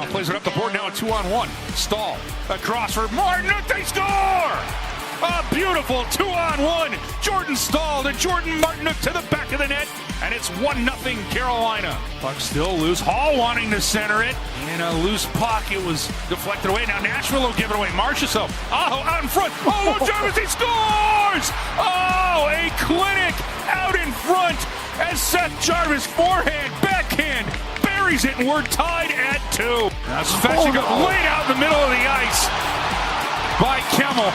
plays it up the board, now a 2-on-1. Stahl across for Martinook, they score! A beautiful 2-on-1. Jordan Stahl to Jordan Martinook to the back of the net, and it's 1-0 Carolina. Puck still loose. Hall wanting to center it. In a loose puck, it was deflected away. Now Nashville will give it away. Marchessault, out in front. Oh, Jarvis, he scores! Oh, a clinic out in front as Seth Jarvis forehand, backhand, buries it, and we're tied at 2. Now Svechnikov laid out in the middle of the ice by Kemell.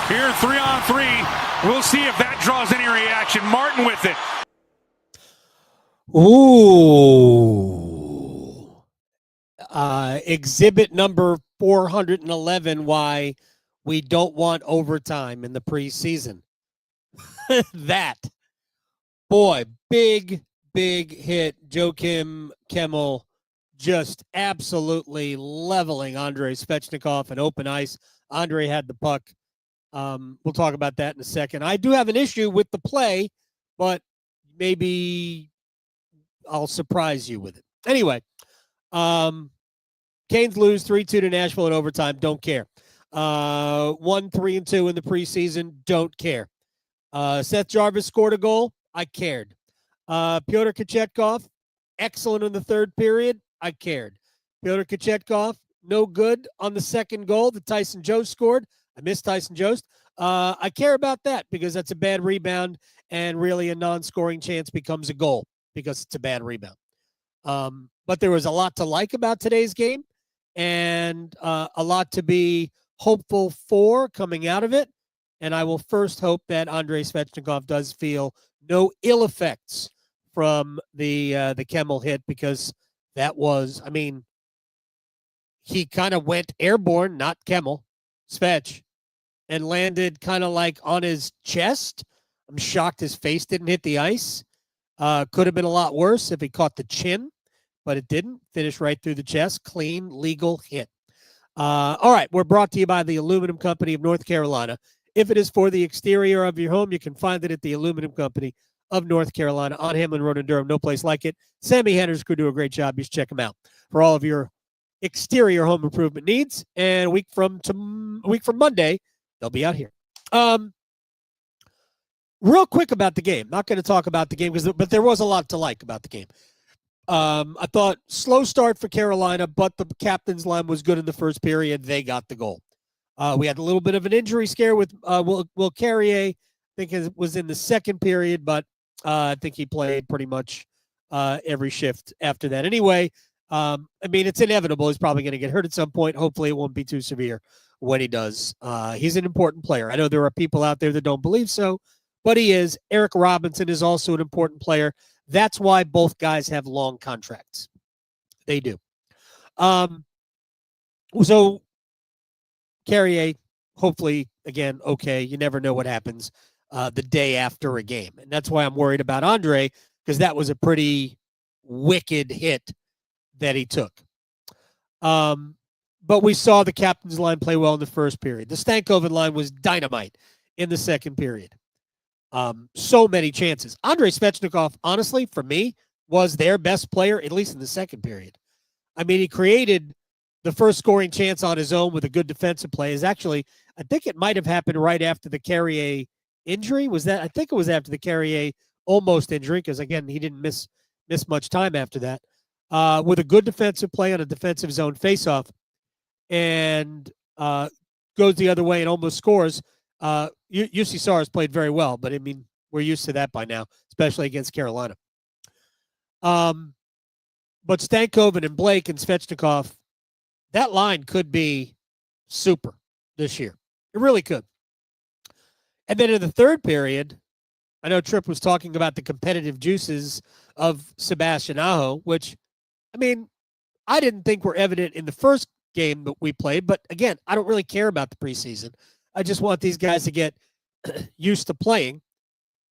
Here, 3-on-3. We'll see if that draws any reaction. Martin with it. Ooh. Exhibit number 411, why we don't want overtime in the preseason. That. Boy, big hit. Joakim, Kemell just absolutely leveling Andrei Svechnikov in open ice. Andrei had the puck. We'll talk about that in a second. I do have an issue with the play, but maybe I'll surprise you with it. Anyway, Canes lose 3-2 to Nashville in overtime. Don't care. 1-3-2 in the preseason. Don't care. Seth Jarvis scored a goal. I cared. Pyotr Kochetkov, excellent in the third period. I cared. Pyotr Kochetkov, no good on the second goal that Tyson Jost scored. I missed Tyson Jost. I care about that because that's a bad rebound, and really a non-scoring chance becomes a goal because it's a bad rebound. But there was a lot to like about today's game, and a lot to be hopeful for coming out of it. And I will first hope that Andrei Svechnikov does feel no ill effects from the Kemell hit, because that was, I mean, he kind of went airborne, not Kemell, Svech, and landed kind of like on his chest. I'm shocked his face didn't hit the ice. Could have been a lot worse if he caught the chin, but it didn't. Finished right through the chest. Clean, legal hit. All right, we're brought to you by the Aluminum Company of North Carolina. If it is for the exterior of your home, you can find it at the Aluminum Company of North Carolina on Hamlin Road in Durham. No place like it. Sammy Hender's crew do a great job. You should check them out for all of your exterior home improvement needs. And a week from Monday, they'll be out here. Real quick about the game. Not going to talk about the game, but there was a lot to like about the game. I thought slow start for Carolina, but the captain's line was good in the first period. They got the goal. We had a little bit of an injury scare with Will Carrier. I think it was in the second period, but I think he played pretty much every shift after that. Anyway, I mean, it's inevitable. He's probably going to get hurt at some point. Hopefully it won't be too severe when he does. He's an important player. I know there are people out there that don't believe so, but he is. Eric Robinson is also an important player. That's why both guys have long contracts. They do. So Carrier, hopefully, again, okay. You never know what happens the day after a game. And that's why I'm worried about Andrei, because that was a pretty wicked hit that he took. But we saw the captain's line play well in the first period. The Stankoven line was dynamite in the second period. So many chances. Andrei Svechnikov, honestly, for me, was their best player, at least in the second period. I mean, he created the first scoring chance on his own with a good defensive play. Is actually, I think it might have happened right after the Carrier injury. Was that? I think it was after the Carrier almost injury, because again, he didn't miss much time after that. With a good defensive play on a defensive zone faceoff, and goes the other way and almost scores. UC Saros played very well, but I mean, we're used to that by now, especially against Carolina. But Stankoven and Blake and Svechnikov, that line could be super this year. It really could. And then in the third period, I know Tripp was talking about the competitive juices of Sebastian Aho, which, I mean, I didn't think were evident in the first game that we played. But again, I don't really care about the preseason. I just want these guys to get used to playing.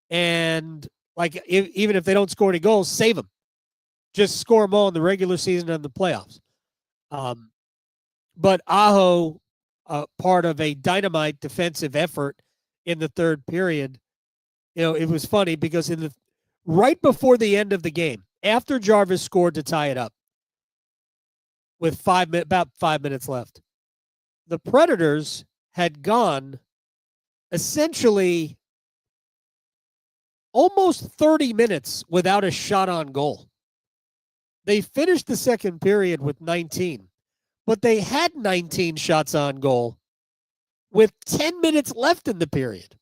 And, like, even if they don't score any goals, save them. Just score them all in the regular season and the playoffs. But Aho, part of a dynamite defensive effort in the third period, you know, it was funny because right before the end of the game, after Jarvis scored to tie it up, with about 5 minutes left. The Predators had gone essentially almost 30 minutes without a shot on goal. They finished the second period with 19, but they had 19 shots on goal with 10 minutes left in the period.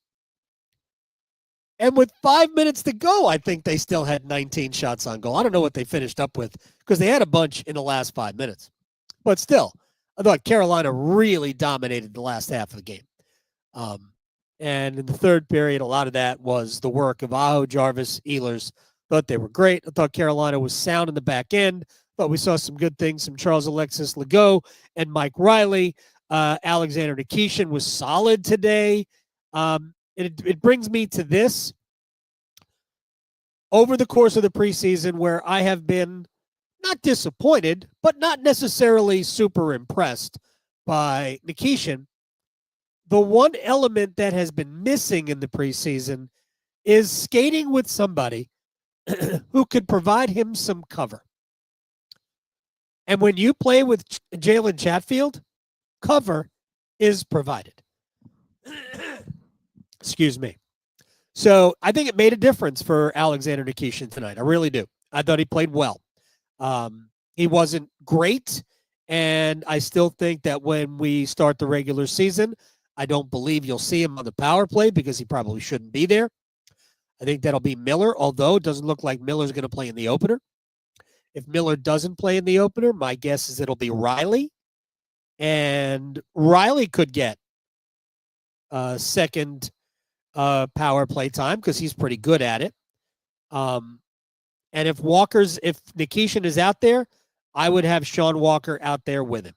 And with 5 minutes to go, I think they still had 19 shots on goal. I don't know what they finished up with because they had a bunch in the last 5 minutes. But still, I thought Carolina really dominated the last half of the game. And in the third period, a lot of that was the work of Aho, Jarvis, Ehlers. Thought they were great. I thought Carolina was sound in the back end. Thought we saw some good things from Charles Alexis Legault and Mike Riley. Alexander Nikishin was solid today. It brings me to this. Over the course of the preseason, where I have been not disappointed, but not necessarily super impressed by Nikishin, the one element that has been missing in the preseason is skating with somebody who could provide him some cover. And when you play with Jalen Chatfield, cover is provided. Excuse me. So I think it made a difference for Alexander Nikishin tonight. I really do. I thought he played well. He wasn't great, and I still think that when we start the regular season, I don't believe you'll see him on the power play because he probably shouldn't be there. I think that'll be Miller, although it doesn't look like Miller's going to play in the opener. If Miller doesn't play in the opener, my guess is it'll be Riley. And Riley could get second power play time because he's pretty good at it. And if Nikishin is out there, I would have Sean Walker out there with him.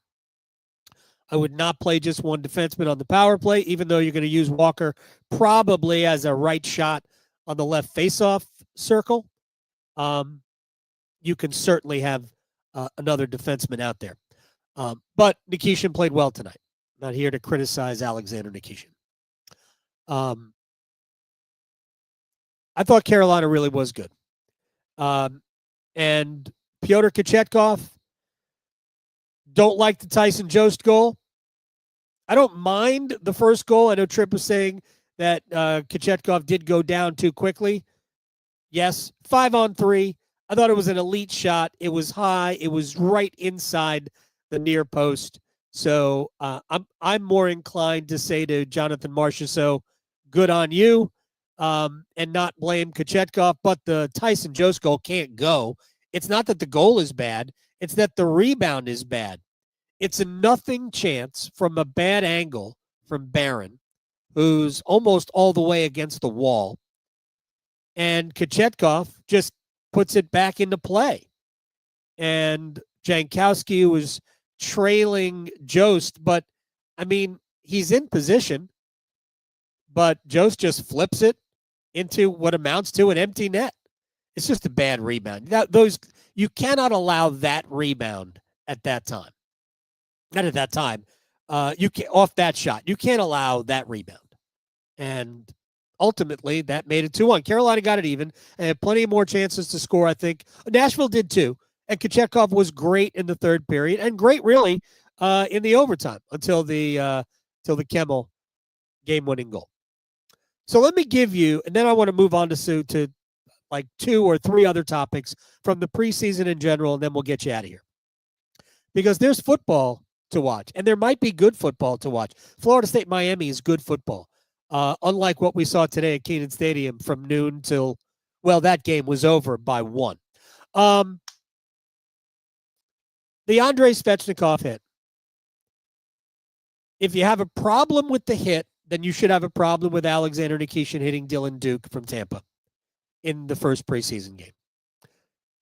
I would not play just one defenseman on the power play, even though you're going to use Walker probably as a right shot on the left faceoff circle. You can certainly have another defenseman out there. But Nikishin played well tonight. Not here to criticize Alexander Nikishin. I thought Carolina really was good. And Pyotr Kochetkov, don't like the Tyson Jost goal. I don't mind the first goal. I know Tripp was saying that Kochetkov did go down too quickly. Yes, 5-on-3. I thought it was an elite shot. It was high. It was right inside the near post. So I'm more inclined to say to Jonathan Marchessault, good on you, and not blame Kochetkov. But the Tyson Jost goal can't go. It's not that the goal is bad. It's that the rebound is bad. It's a nothing chance from a bad angle from Barron, who's almost all the way against the wall. And Kochetkov just puts it back into play. And Jankowski was trailing Jost, but, I mean, he's in position. But Jost just flips it into what amounts to an empty net. It's just a bad rebound. You cannot allow that rebound at that time. Not at that time. Off that shot. You can't allow that rebound. And ultimately, that made it 2-1. Carolina got it even and had plenty more chances to score, I think. Nashville did too. And Kochetkov was great in the third period and great, really, in the overtime until the Kemell game-winning goal. So let me give you, and then I want to move on to like 2 or 3 other topics from the preseason in general, and then we'll get you out of here. Because there's football to watch, and there might be good football to watch. Florida State Miami is good football, unlike what we saw today at Kenan Stadium from noon till, well, that game was over by 1. The Andrei Svechnikov hit. If you have a problem with the hit, then you should have a problem with Alexander Nikishin hitting Dylan Duke from Tampa in the first preseason game.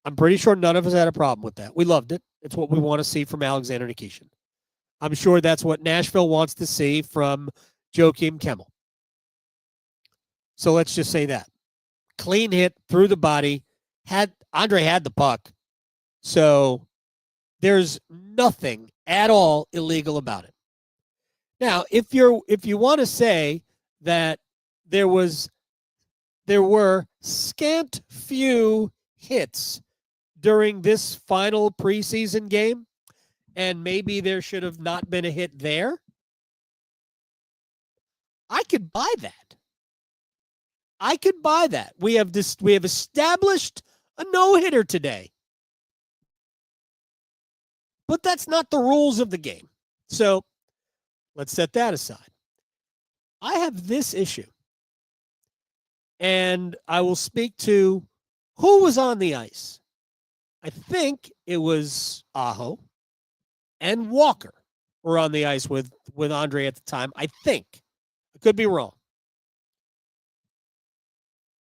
I'm pretty sure none of us had a problem with that. We loved it. It's what we want to see from Alexander Nikishin. I'm sure that's what Nashville wants to see from Joakim Kemell. So let's just say that. Clean hit through the body. Andrei had the puck. So there's nothing at all illegal about it. Now, if you want to say that there were scant few hits during this final preseason game, and maybe there should have not been a hit there, I could buy that. I could buy that. We have established a no-hitter today. But that's not the rules of the game. So let's set that aside. I have this issue. And I will speak to who was on the ice. I think it was Aho and Walker were on the ice with Andrei at the time. I think. I could be wrong.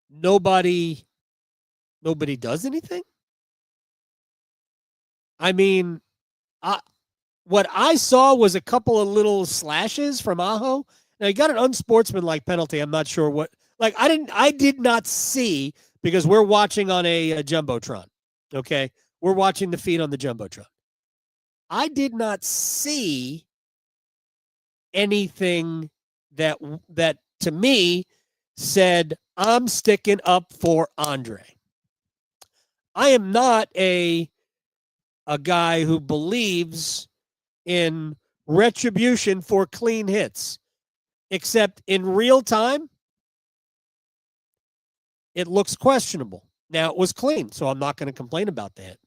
Nobody does anything? I mean, what I saw was a couple of little slashes from Aho. Now, he got an unsportsmanlike penalty. I'm not sure what. I did not see, because we're watching on a Jumbotron, okay? We're watching the feed on the Jumbotron. I did not see anything that to me said, I'm sticking up for Andrei. I am not a guy who believes in retribution for clean hits, except in real time, it looks questionable. Now, it was clean, so I'm not going to complain about that.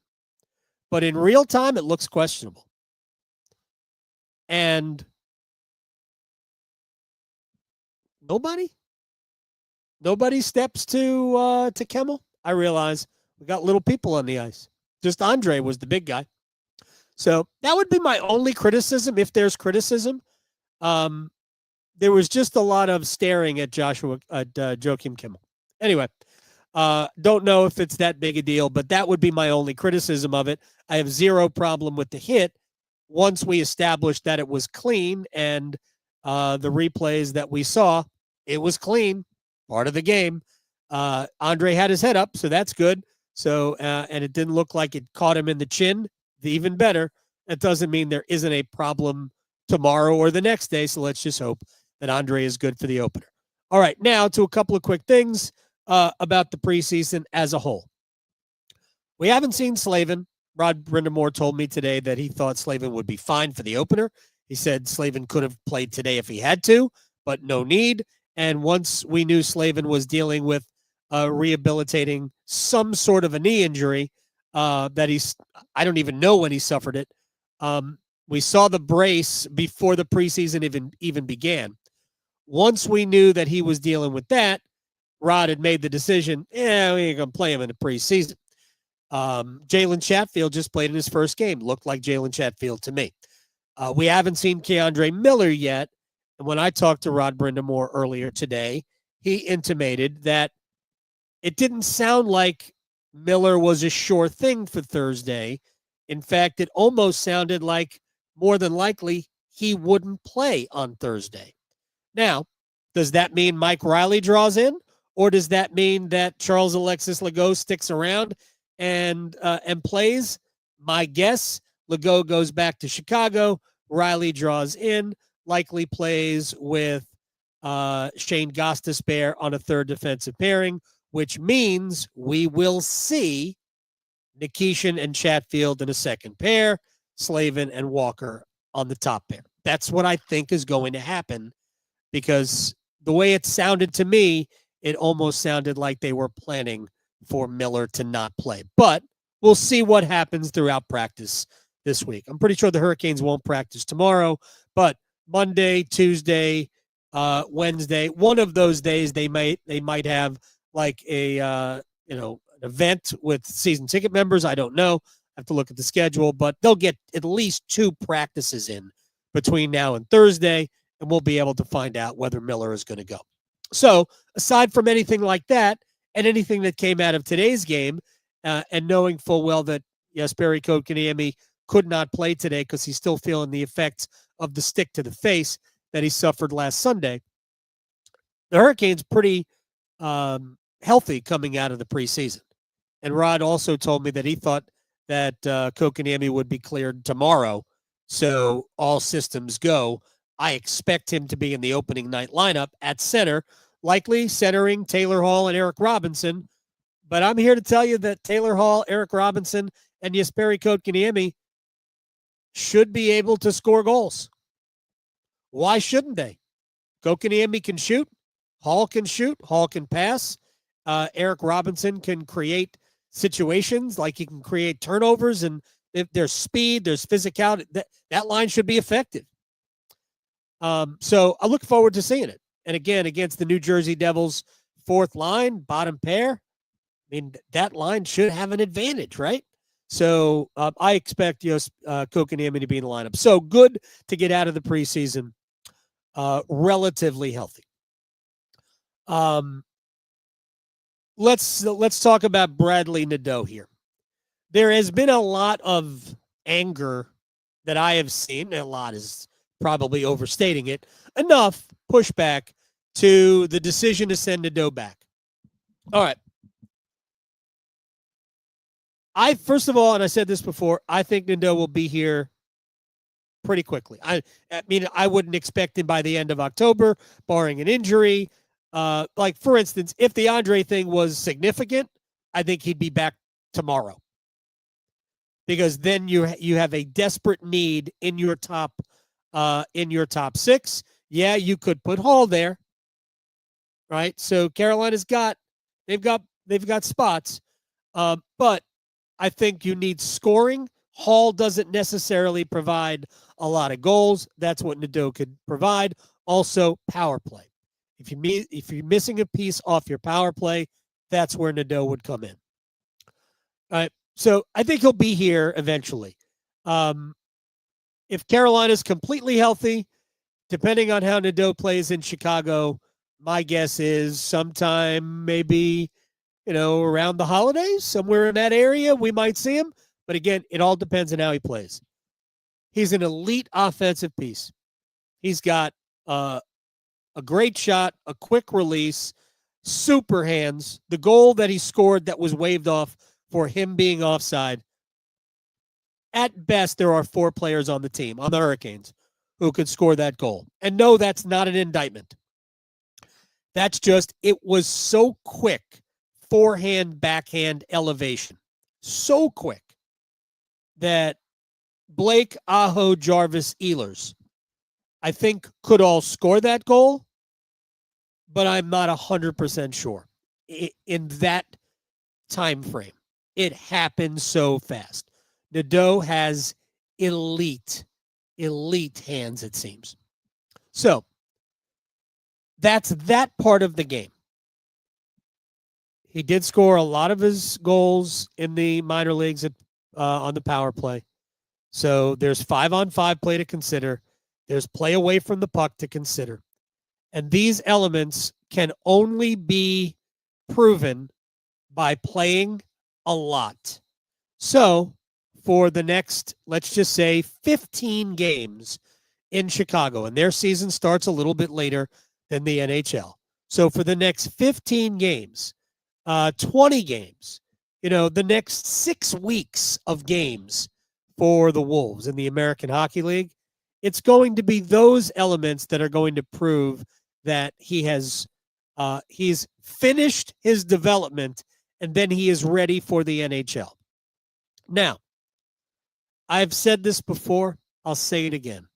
But in real time, it looks questionable. And nobody steps to Kemell. I realize we got little people on the ice. Just Andrei was the big guy. So that would be my only criticism, if there's criticism. There was just a lot of staring at Joakim Kemell. Anyway, don't know if it's that big a deal, but that would be my only criticism of it. I have zero problem with the hit once we established that it was clean, and the replays that we saw, it was clean, part of the game. Andrei had his head up, so that's good. So, and it didn't look like it caught him in the chin. Even better. That doesn't mean there isn't a problem tomorrow or the next day, so let's just hope that Andrei is good for the opener. All right, now to a couple of quick things about the preseason as a whole. We haven't seen Slavin. Rod Brindamore told me today that he thought Slavin would be fine for the opener. He said Slavin could have played today if he had to, but no need. And once we knew Slavin was dealing with rehabilitating some sort of a knee injury, that I don't even know when he suffered it. We saw the brace before the preseason even began. Once we knew that he was dealing with that, Rod had made the decision, we ain't going to play him in the preseason. Jalen Chatfield just played in his first game. Looked like Jalen Chatfield to me. We haven't seen Keandre Miller yet. And when I talked to Rod Brindamore earlier today, he intimated that it didn't sound like Miller was a sure thing for Thursday. In fact, it almost sounded like more than likely he wouldn't play on Thursday. Now, does that mean Mike Riley draws in, or does that mean that Charles Alexis Legault sticks around and plays? My guess, Legault goes back to Chicago. Riley draws in, likely plays with Shane Gostisbehere on a third defensive pairing, which means we will see Nikishin and Chatfield in a second pair, Slavin and Walker on the top pair. That's what I think is going to happen, because the way it sounded to me, it almost sounded like they were planning for Miller to not play. But we'll see what happens throughout practice this week. I'm pretty sure the Hurricanes won't practice tomorrow, but Monday, Tuesday, Wednesday, one of those days they might have like an event with season ticket members. I don't know. I have to look at the schedule, but they'll get at least 2 practices in between now and Thursday, and we'll be able to find out whether Miller is going to go. So aside from anything like that, and anything that came out of today's game, and knowing full well that Jesperi Kotkaniemi could not play today because he's still feeling the effects of the stick to the face that he suffered last Sunday, the Hurricanes pretty healthy coming out of the preseason. And Rod also told me that he thought that Kotkaniemi would be cleared tomorrow, so all systems go. I expect him to be in the opening night lineup at center, likely centering Taylor Hall and Eric Robinson. But I'm here to tell you that Taylor Hall, Eric Robinson, and Jesperi Kotkaniemi should be able to score goals. Why shouldn't they? Kotkaniemi can shoot. Hall can shoot. Hall can pass. Eric Robinson can create situations, like he can create turnovers, and if there's speed, there's physicality, that line should be effective. So I look forward to seeing it. And again, against the New Jersey Devils, fourth line, bottom pair, I mean, that line should have an advantage, right? So I expect Kotkaniemi to be in the lineup. So good to get out of the preseason relatively healthy. Let's talk about Bradly Nadeau here. There has been a lot of anger that I have seen. A lot is probably overstating it. Enough pushback to the decision to send Nadeau back. All right. First of all, and I said this before, I think Nadeau will be here pretty quickly. I mean, I wouldn't expect him by the end of October, barring an injury. Like, for instance, if the Andrei thing was significant, I think he'd be back tomorrow. Because then you have a desperate need in your top six. Yeah, you could put Hall there, right? So Carolina's they've got spots, but I think you need scoring. Hall doesn't necessarily provide a lot of goals. That's what Nadeau could provide. Also, power play. If you're missing a piece off your power play, that's where Nadeau would come in. All right. So I think he'll be here eventually. If Carolina's completely healthy, depending on how Nadeau plays in Chicago, my guess is sometime maybe, around the holidays, somewhere in that area, we might see him. But again, it all depends on how he plays. He's an elite offensive piece. He's got a great shot, a quick release, super hands. The goal that he scored that was waved off for him being offside. At best, there are 4 players on the team, on the Hurricanes, who could score that goal. And no, that's not an indictment. That's just, it was so quick, forehand, backhand elevation. So quick that Blake, Aho, Jarvis, Ehlers, I think, could all score that goal, but I'm not 100% sure. In that time frame, it happened so fast. Nadeau has elite hands, it seems. So that's that part of the game. He did score a lot of his goals in the minor leagues on the power play. So there's 5-on-5 play to consider. There's play away from the puck to consider. And these elements can only be proven by playing a lot. So for the next, let's just say, 15 games in Chicago, and their season starts a little bit later than the NHL. So for the next 15 games, 20 games, the next 6 weeks of games for the Wolves in the American Hockey League, it's going to be those elements that are going to prove that he's finished his development and then he is ready for the NHL. Now, I've said this before. I'll say it again.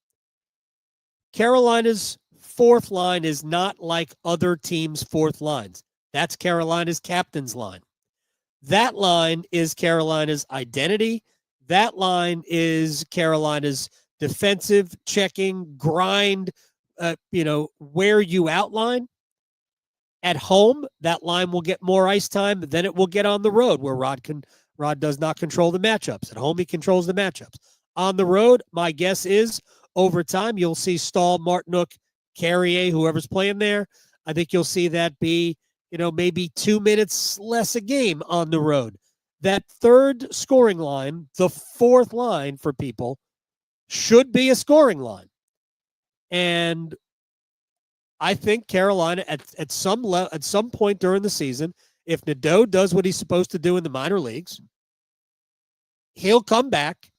Carolina's fourth line is not like other teams' fourth lines. That's Carolina's captain's line. That line is Carolina's identity. That line is Carolina's defensive checking grind, where you outline. At home, that line will get more ice time than it will get on the road, where Rod does not control the matchups. At home, he controls the matchups. On the road, my guess is over time, you'll see Stahl, Martinook, Carrier, whoever's playing there. I think you'll see that be, maybe 2 minutes less a game on the road. That third scoring line, the fourth line for people, should be a scoring line. And I think Carolina at some point during the season, if Nadeau does what he's supposed to do in the minor leagues, he'll come back,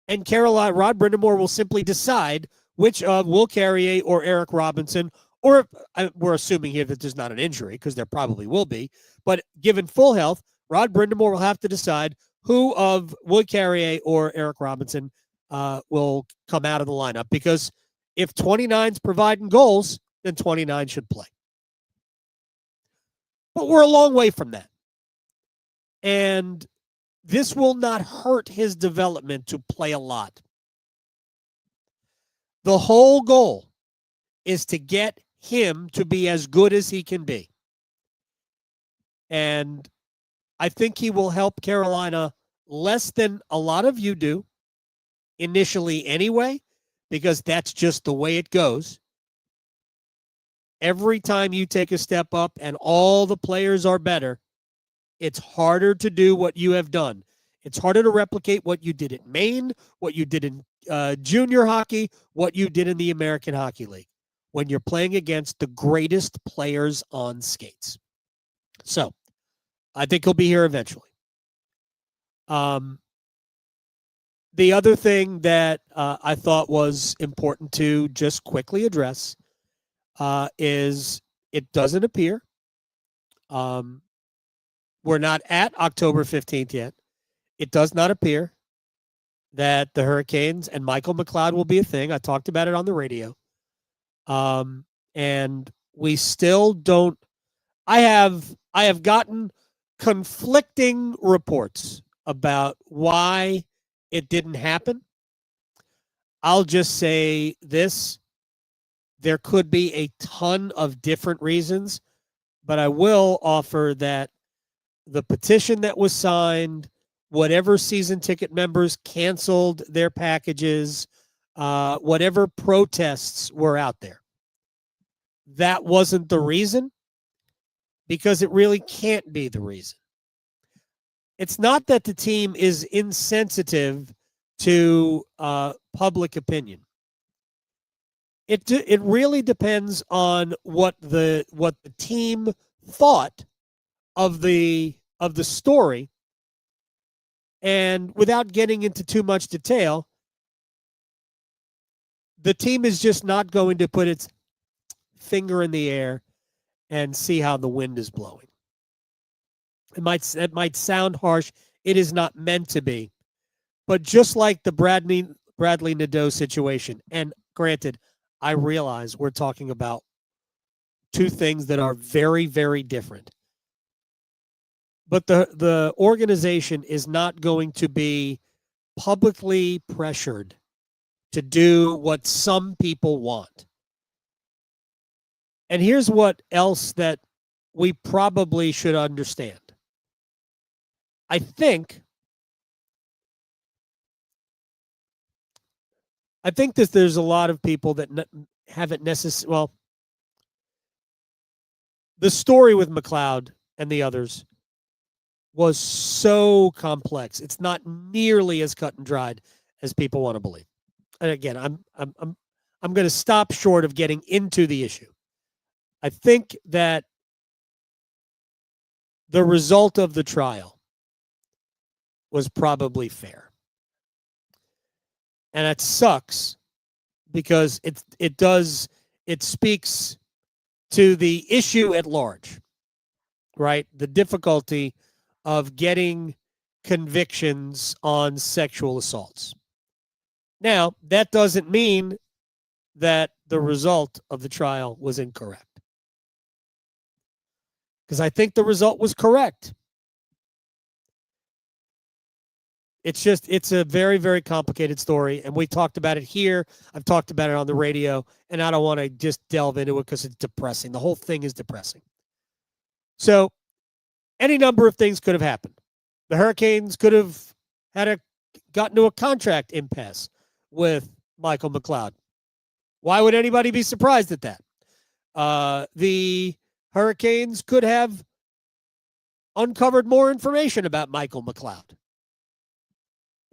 and Rod Brind'Amour will simply decide which of Will Carrier or Eric Robinson, or we're assuming here that there's not an injury, because there probably will be, but given full health, Rod Brind'Amour will have to decide who of Will Carrier or Eric Robinson will come out of the lineup, because if 29's providing goals, then 29 should play. But we're a long way from that. And this will not hurt his development to play a lot. The whole goal is to get him to be as good as he can be. And I think he will help Carolina less than a lot of you do, initially anyway, because that's just the way it goes. Every time you take a step up and all the players are better, it's harder to do what you have done. It's harder to replicate what you did at Maine, what you did in junior hockey, what you did in the American Hockey League, when you're playing against the greatest players on skates. So I think he'll be here eventually. The other thing that I thought was important to just quickly address is it doesn't appear. We're not at October 15th yet. It does not appear that the Hurricanes and Michael McLeod will be a thing. I talked about it on the radio. And we still don't. I have gotten conflicting reports about why it didn't happen. I'll just say this. There could be a ton of different reasons, but I will offer that the petition that was signed, whatever season ticket members canceled their packages, whatever protests were out there, that wasn't the reason, because it really can't be the reason. It's not that the team is insensitive to public opinion. It really depends on what the team thought of the story. And without getting into too much detail, the team is just not going to put its finger in the air and see how the wind is blowing. It might sound harsh. It is not meant to be. But just like the Bradly Nadeau situation, and granted, I realize we're talking about two things that are very, very different. But the organization is not going to be publicly pressured to do what some people want. And here's what else that we probably should understand. I think that there's a lot of people that haven't necessarily, well, the story with McLeod and the others was so complex. It's not nearly as cut and dried as people want to believe. And again, I'm going to stop short of getting into the issue. I think that the result of the trial was probably fair. And that sucks because it speaks to the issue at large, right? The difficulty of getting convictions on sexual assaults. Now, that doesn't mean that the result of the trial was incorrect, because I think the result was correct. It's a very, very complicated story, and we talked about it here. I've talked about it on the radio, and I don't want to just delve into it because it's depressing. The whole thing is depressing. So any number of things could have happened. The Hurricanes could have gotten to a contract impasse with Michael McLeod. Why would anybody be surprised at that? The Hurricanes could have uncovered more information about Michael McLeod.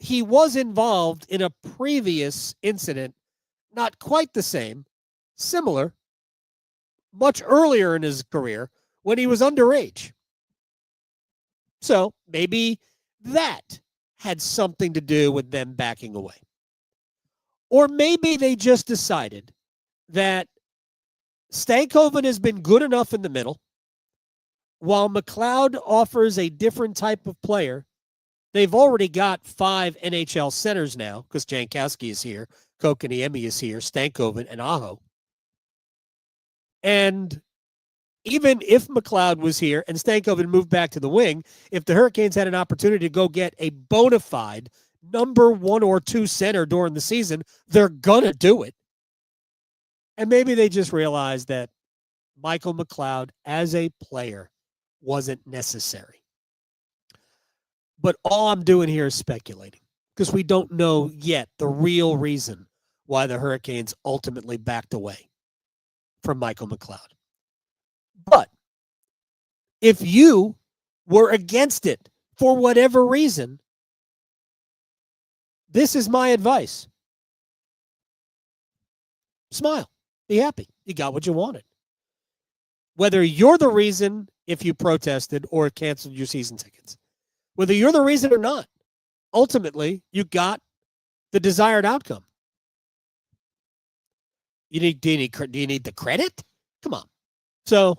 He was involved in a previous incident, not quite the same, similar, much earlier in his career when he was underage. So maybe that had something to do with them backing away. Or maybe they just decided that Stankoven has been good enough in the middle, while McLeod offers a different type of player they've already got 5 NHL centers now because Jankowski is here, Kokoniemi is here, Stankoven, and Aho. And even if McLeod was here and Stankoven moved back to the wing, if the Hurricanes had an opportunity to go get a bona fide number 1 or 2 center during the season, they're going to do it. And maybe they just realized that Michael McLeod as a player wasn't necessary. But all I'm doing here is speculating because we don't know yet the real reason why the Hurricanes ultimately backed away from Michael McLeod. But if you were against it for whatever reason, this is my advice. Smile. Be happy. You got what you wanted. Whether you're the reason if you protested or canceled your season tickets, whether you're the reason or not, ultimately, you got the desired outcome. Do you need the credit? Come on. So,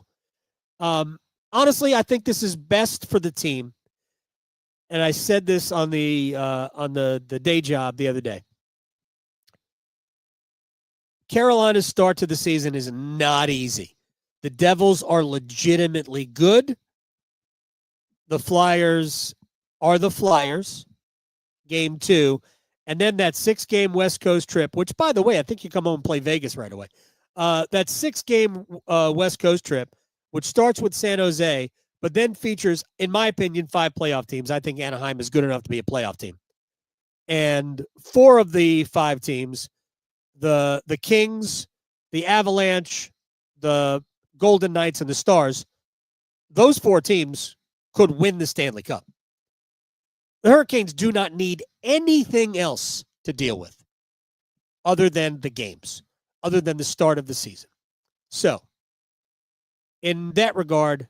honestly, I think this is best for the team. And I said this on the day job the other day. Carolina's start to the season is not easy. The Devils are legitimately good. The Flyers are the Flyers. Game 2. And then that 6-game West Coast trip, which, by the way, I think you come home and play Vegas right away. That 6-game West Coast trip, which starts with San Jose, but then features, in my opinion, 5 playoff teams. I think Anaheim is good enough to be a playoff team. And 4 of the 5 teams, the Kings, the Avalanche, the Golden Knights, and the Stars, those 4 teams could win the Stanley Cup. The Hurricanes do not need anything else to deal with other than the games, other than the start of the season. So, in that regard,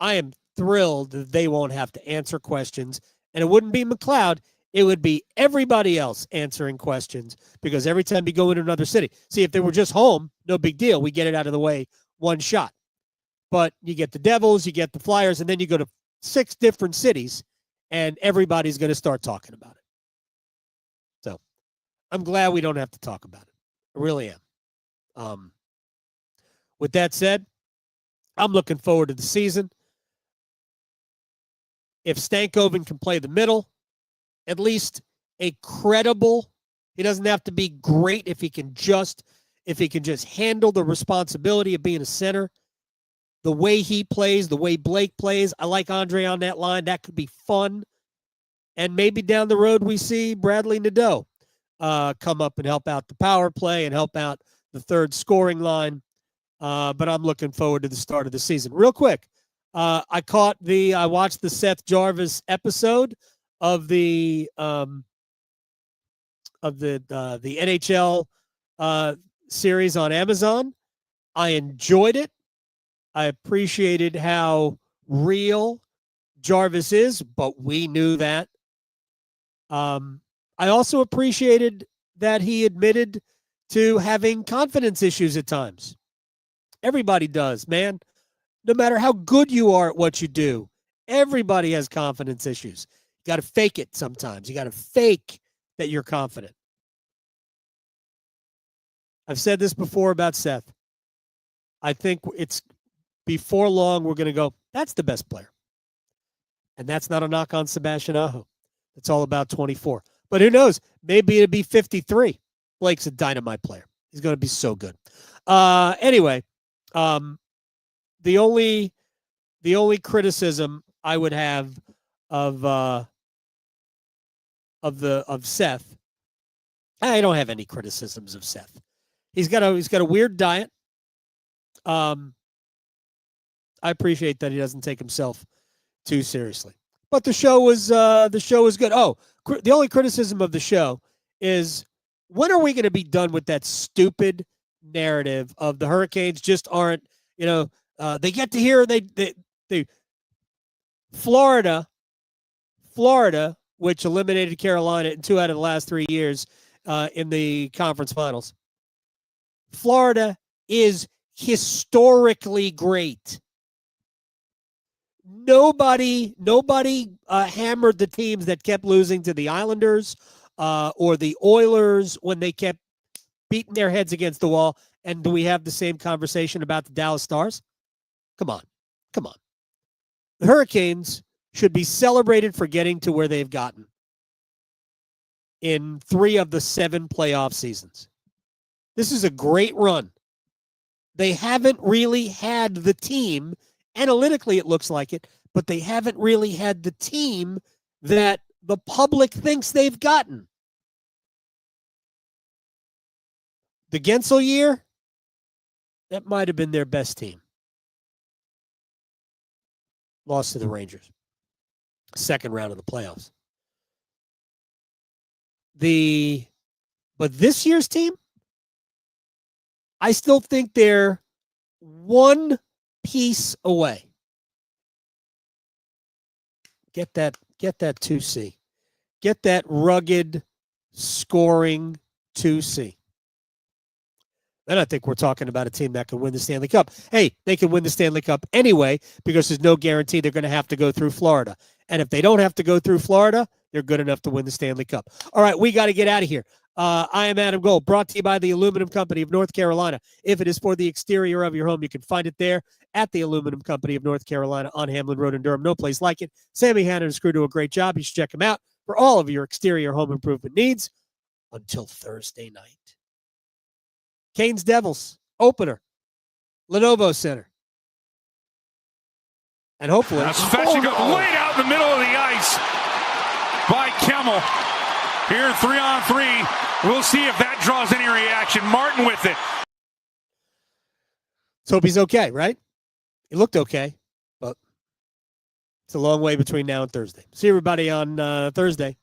I am thrilled that they won't have to answer questions. And it wouldn't be McLeod. It would be everybody else answering questions because every time you go into another city, see, if they were just home, no big deal. We get it out of the way, one shot. But you get the Devils, you get the Flyers, and then you go to 6 different cities, and everybody's going to start talking about it. So I'm glad we don't have to talk about it. I really am. With that said, I'm looking forward to the season. If Stankoven can play the middle, at least a credible, he doesn't have to be great if he can just handle the responsibility of being a center. The way he plays, the way Blake plays, I like Andrei on that line. That could be fun. And maybe down the road we see Bradly Nadeau come up and help out the power play and help out the third scoring line. But I'm looking forward to the start of the season. Real quick, I watched the Seth Jarvis episode of the NHL series on Amazon. I enjoyed it. I appreciated how real Jarvis is, but we knew that. I also appreciated that he admitted to having confidence issues at times. Everybody does, man. No matter how good you are at what you do, everybody has confidence issues. You got to fake it sometimes. You got to fake that you're confident. I've said this before about Seth. I think it's before long we're going to go, that's the best player. And that's not a knock on Sebastian Aho. It's all about 24. But who knows? Maybe it'll be 53. Blake's a dynamite player. He's going to be so good. Anyway, the only criticism I would have of Seth, I don't have any criticisms of Seth. He's got a weird diet. I appreciate that he doesn't take himself too seriously. But the show was good. Oh, the only criticism of the show is, when are we going to be done with that stupid narrative of the Hurricanes just aren't, they get to hear they Florida, which eliminated Carolina in 2 out of the last 3 years in the conference finals. Florida is historically great. Nobody hammered the teams that kept losing to the Islanders or the Oilers when they kept beating their heads against the wall. And do we have the same conversation about the Dallas Stars? Come on. The Hurricanes should be celebrated for getting to where they've gotten in 3 of the 7 playoff seasons. This is a great run. They haven't really had the team. Analytically, it looks like it, but they haven't really had the team that the public thinks they've gotten. The Gensel year, that might have been their best team. Lost to the Rangers. Second round of the playoffs. But this year's team, I still think they're one piece away. Get that 2C. Get that rugged scoring 2C. Then I think we're talking about a team that can win the Stanley Cup. Hey, they can win the Stanley Cup anyway because there's no guarantee they're going to have to go through Florida. And if they don't have to go through Florida, they're good enough to win the Stanley Cup. All right, we got to get out of here. I am Adam Gold, brought to you by the Aluminum Company of North Carolina. If it is for the exterior of your home, you can find it there at the Aluminum Company of North Carolina on Hamlin Road in Durham. No place like it. Sammy Hanna and his crew do a great job. You should check them out for all of your exterior home improvement needs. Until Thursday night. Canes Devils, opener, Lenovo Center. And hopefully... Svechnikov laid out in the middle of the ice by Kemell. Here, 3-on-3. We'll see if that draws any reaction. Martin with it. Let's hope he's okay, right? He looked okay, but it's a long way between now and Thursday. See everybody on Thursday.